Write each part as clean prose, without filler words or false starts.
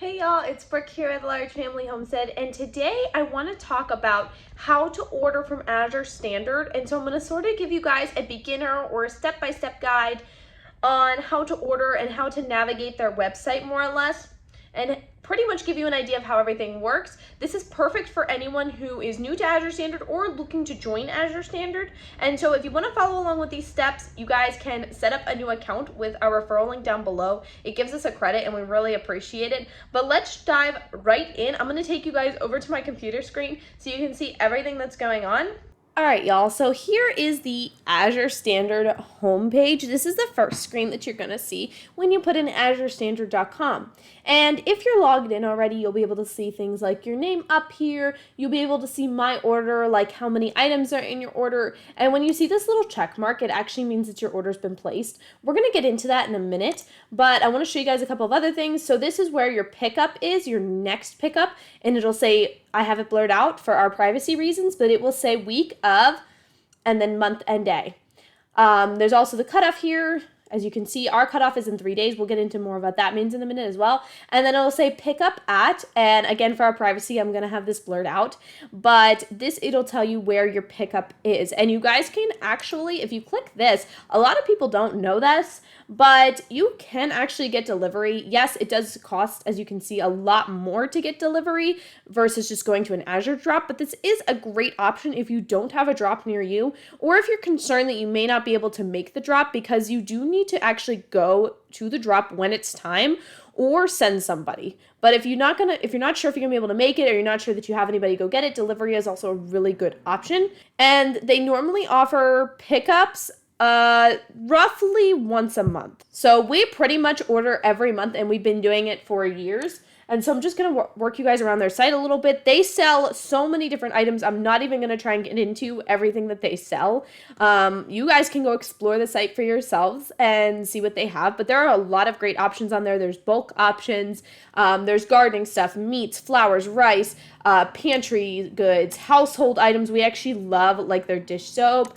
Hey y'all, it's Brooke here at Large Family Homestead, and today I want to talk about how to order from Azure Standard. And so I'm going to sort of give you guys a beginner or a step-by-step guide on how to order and how to navigate their website more or less, and pretty much give you an idea of how everything works. This is perfect for anyone who is new to Azure Standard or looking to join Azure Standard. And so if you want to follow along with these steps, you guys can set up a new account with our referral link down below. It gives us a credit and we really appreciate it. But let's dive right in. I'm going to take you guys over to my computer screen so you can see everything that's going on. All right, y'all, so here is the Azure Standard homepage. This is the first screen that you're going to see when you put in azurestandard.com. And if you're logged in already, you'll be able to see things like your name up here. You'll be able to see my order, like how many items are in your order. And when you see this little check mark, it actually means that your order's been placed. We're going to get into that in a minute, but I want to show you guys a couple of other things. So this is where your pickup is, your next pickup, and it'll say, I have it blurred out for our privacy reasons, but it will say week of and then month and day. There's also the cutoff here. As you can see, our cutoff is in 3 days. We'll get into more of what that means in a minute as well. And then it'll say pick up at, and again, for our privacy, I'm going to have this blurred out, but it'll tell you where your pickup is. And you guys can actually, if you click this, a lot of people don't know this, but you can actually get delivery. Yes, it does cost, as you can see, a lot more to get delivery versus just going to an Azure drop, but this is a great option if you don't have a drop near you, or if you're concerned that you may not be able to make the drop because you do need to actually go to the drop when it's time or send somebody. But if you're not sure if you're gonna be able to make it, or you're not sure that you have anybody go get it, delivery is also a really good option. And they normally offer pickups roughly once a month. So we pretty much order every month, and we've been doing it for years. And so I'm just going to work you guys around their site a little bit. They sell so many different items. I'm not even going to try and get into everything that they sell. You guys can go explore the site for yourselves and see what they have. But there are a lot of great options on there. There's bulk options. There's gardening stuff, meats, flowers, rice, pantry goods, household items. We actually love like their dish soap.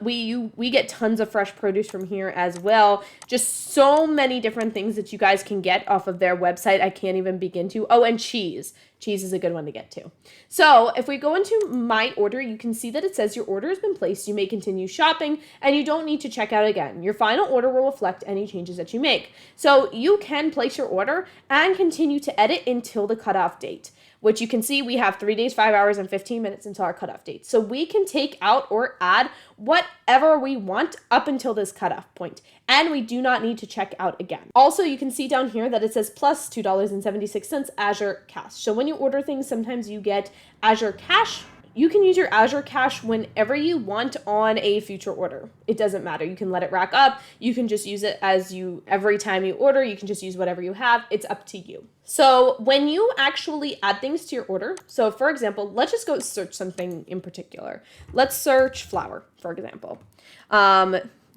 We get tons of fresh produce from here as well. Just so many different things that you guys can get off of their website. I can't even begin to. Oh, and cheese. Cheese is a good one to get to. So if we go into my order, you can see that it says your order has been placed. You may continue shopping and you don't need to check out again. Your final order will reflect any changes that you make. So you can place your order and continue to edit until the cutoff date, which you can see we have 3 days, 5 hours, and 15 minutes until our cutoff date. So we can take out or add whatever we want up until this cutoff point, and we do not need to check out again. Also, you can see down here that it says plus $2.76 Azure Cash. So when you order things, sometimes you get Azure Cash. You can use your Azure Cash whenever you want on a future order. It doesn't matter. You can let it rack up. You can just use it every time you order. You can just use whatever you have. It's up to you. So when you actually add things to your order, so for example, let's just go search something in particular. Let's search flour, for example.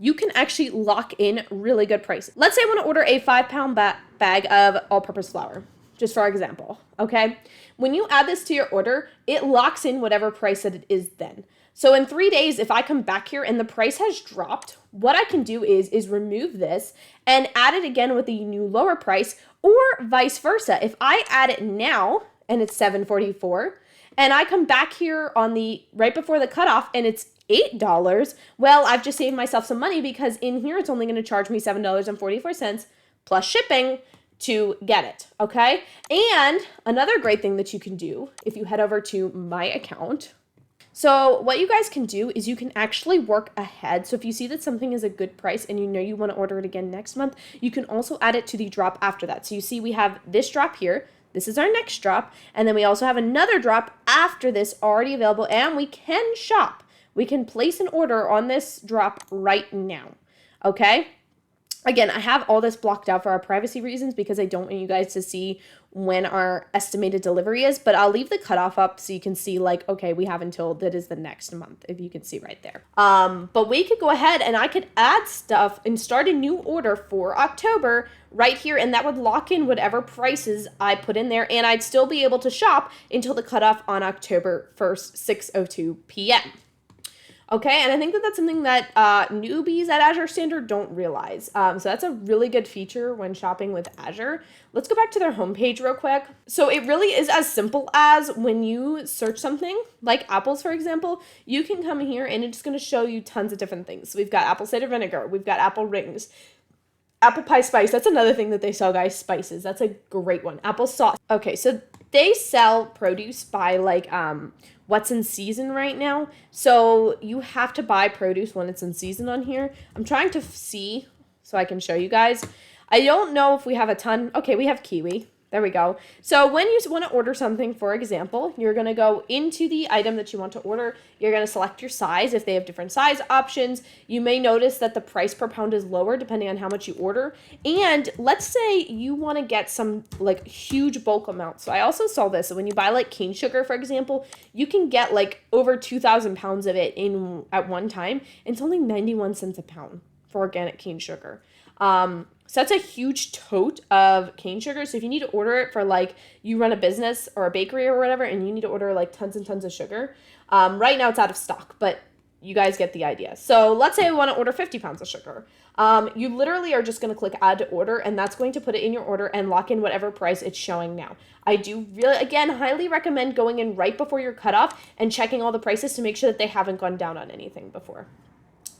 You can actually lock in really good prices. Let's say I want to order a 5-pound bag of all-purpose flour, just for example, okay? When you add this to your order, it locks in whatever price that it is then. So in 3 days, if I come back here and the price has dropped, what I can do is remove this and add it again with the new lower price, or vice versa. If I add it now and it's $7.44, and I come back here on right before the cutoff and it's $8, well, I've just saved myself some money because in here it's only going to charge me $7.44 plus shipping to get it, okay? And another great thing that you can do if you head over to my account, so what you guys can do is you can actually work ahead. So if you see that something is a good price and you know you want to order it again next month, you can also add it to the drop after that. So you see we have this drop here. This is our next drop. And then we also have another drop after this already available, and we can shop. We can place an order on this drop right now, okay? Again, I have all this blocked out for our privacy reasons because I don't want you guys to see when our estimated delivery is, but I'll leave the cutoff up so you can see like, okay, we have until that is the next month, if you can see right there. But we could go ahead and I could add stuff and start a new order for October right here, and that would lock in whatever prices I put in there, and I'd still be able to shop until the cutoff on October 1st, 6:02 p.m. Okay, and I think that that's something that newbies at Azure Standard don't realize. So that's a really good feature when shopping with Azure. Let's go back to their homepage real quick. So it really is as simple as when you search something, like apples, for example, you can come here and it's going to show you tons of different things. So we've got apple cider vinegar, we've got apple rings, apple pie spice. That's another thing that they sell, guys, spices. That's a great one. Apple sauce. Okay, so they sell produce by like what's in season right now. So you have to buy produce when it's in season on here. I'm trying to see so I can show you guys. I don't know if we have a ton. Okay, we have kiwi. There we go. So when you want to order something, for example, you're going to go into the item that you want to order. You're going to select your size if they have different size options. You may notice that the price per pound is lower depending on how much you order. And let's say you want to get some like huge bulk amounts. So I also saw this. So when you buy like cane sugar, for example, you can get like over 2,000 pounds of it in at one time. And it's only 91 cents a pound for organic cane sugar. So that's a huge tote of cane sugar. So if you need to order it for like you run a business or a bakery or whatever and you need to order like tons and tons of sugar, right now it's out of stock, but you guys get the idea. So let's say I want to order 50 pounds of sugar. You literally are just going to click add to order and that's going to put it in your order and lock in whatever price it's showing now. I do really, again, highly recommend going in right before your cutoff and checking all the prices to make sure that they haven't gone down on anything before.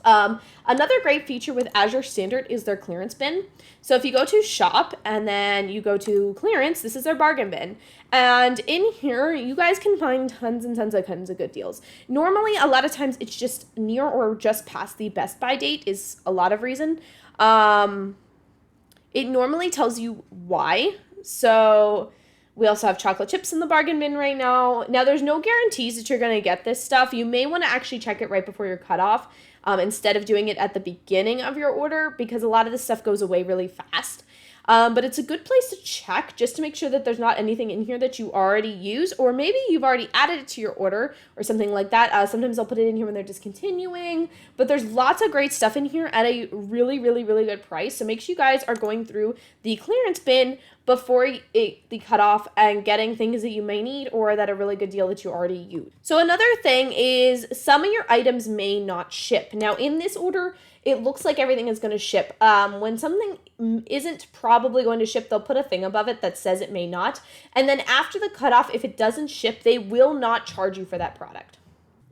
Another great feature with Azure Standard is their clearance bin. So if you go to shop and then you go to clearance, this is their bargain bin. And in here, you guys can find tons and tons of good deals. Normally, a lot of times it's just near or just past the best by date is a lot of reason. It normally tells you why. So we also have chocolate chips in the bargain bin right now. Now, there's no guarantees that you're going to get this stuff. You may want to actually check it right before your cutoff instead of doing it at the beginning of your order because a lot of this stuff goes away really fast. But it's a good place to check just to make sure that there's not anything in here that you already use, or maybe you've already added it to your order or something like that. Sometimes they'll put it in here when they're discontinuing, but there's lots of great stuff in here at a really, really, really good price. So make sure you guys are going through the clearance bin before the cutoff and getting things that you may need or that are really good deal that you already use. So another thing is some of your items may not ship. Now in this order, it looks like everything is going to ship. When something isn't probably going to ship, they'll put a thing above it that says it may not. And then after the cutoff, if it doesn't ship, they will not charge you for that product.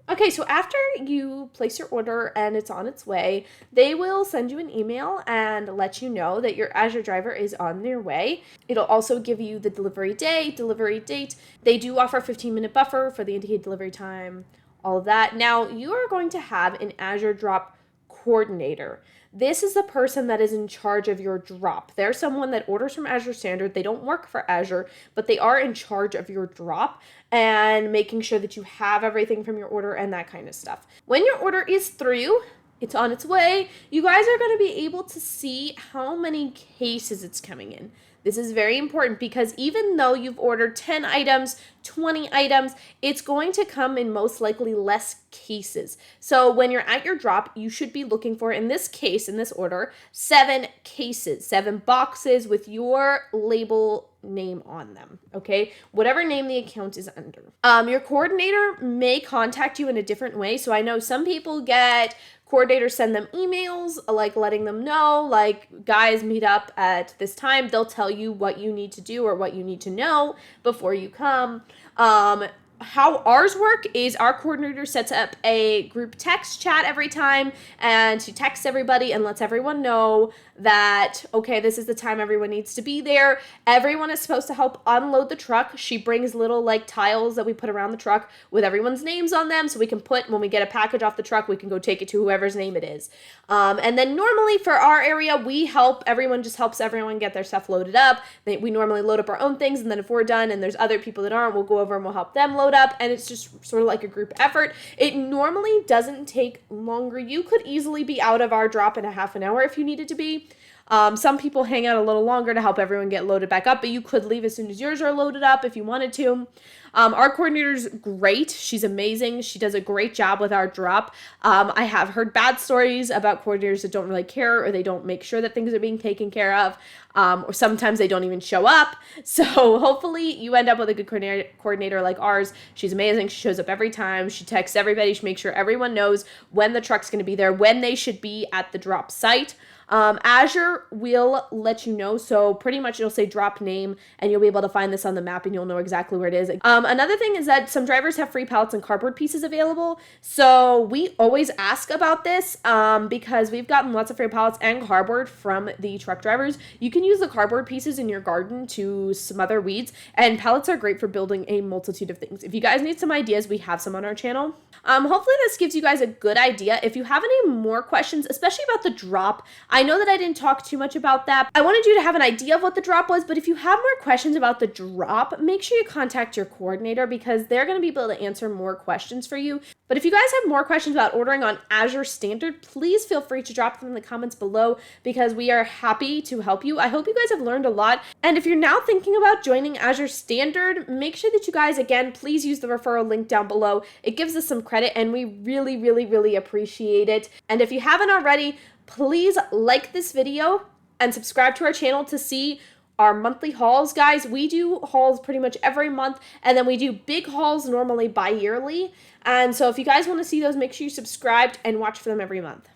Okay, so after you place your order and it's on its way, they will send you an email and let you know that your Azure driver is on their way. It'll also give you the delivery day, delivery date. They do offer a 15-minute buffer for the indicated delivery time, all of that. Now, you are going to have an Azure Drop coordinator. This is the person that is in charge of your drop. They're someone that orders from Azure Standard. They don't work for Azure, but they are in charge of your drop and making sure that you have everything from your order and that kind of stuff. When your order is through, it's on its way, you guys are going to be able to see how many cases it's coming in. This is very important because even though you've ordered 10 items, 20 items, it's going to come in most likely less cases. So when you're at your drop, you should be looking for, in this case, in this order, 7 cases, 7 boxes with your label name on them, okay? Whatever name the account is under. Your coordinator may contact you in a different way. So I know some people get coordinators send them emails, like letting them know, like, guys, meet up at this time. They'll tell you what you need to do or what you need to know before you come. How ours work is our coordinator sets up a group text chat every time and she texts everybody and lets everyone know that, okay, this is the time everyone needs to be there. Everyone is supposed to help unload the truck. She brings little like tiles that we put around the truck with everyone's names on them so we can put, when we get a package off the truck, we can go take it to whoever's name it is. And then normally for our area, we help, everyone just helps everyone get their stuff loaded up. We normally load up our own things, and then if we're done and there's other people that aren't, we'll go over and we'll help them load up, and it's just sort of like a group effort. It normally doesn't take longer. You could easily be out of our drop in a half an hour if you needed to be. Some people hang out a little longer to help everyone get loaded back up, but you could leave as soon as yours are loaded up if you wanted to. Our coordinator's great. She's amazing. She does a great job with our drop. I have heard bad stories about coordinators that don't really care, or they don't make sure that things are being taken care of, or sometimes they don't even show up. So hopefully you end up with a good coordinator like ours. She's amazing. She shows up every time. She texts everybody. She makes sure everyone knows when the truck's going to be there, when they should be at the drop site. Azure will let you know, so pretty much it'll say drop name, and you'll be able to find this on the map and you'll know exactly where it is. Another thing is that some drivers have free pallets and cardboard pieces available, so we always ask about this because we've gotten lots of free pallets and cardboard from the truck drivers. You can use the cardboard pieces in your garden to smother weeds, and pallets are great for building a multitude of things. If you guys need some ideas, we have some on our channel. Hopefully this gives you guys a good idea. If you have any more questions, especially about the drop, I know that I didn't talk too much about that. I wanted you to have an idea of what the drop was, but if you have more questions about the drop, make sure you contact your coordinator because they're going to be able to answer more questions for you. But if you guys have more questions about ordering on Azure Standard, please feel free to drop them in the comments below because we are happy to help you. I hope you guys have learned a lot. And if you're now thinking about joining Azure Standard, make sure that you guys, again, please use the referral link down below. It gives us some credit and we really, really, really appreciate it. And if you haven't already, please like this video and subscribe to our channel to see our monthly hauls. Guys, we do hauls pretty much every month, and then we do big hauls normally bi-yearly. And so if you guys want to see those, make sure you subscribe and watch for them every month.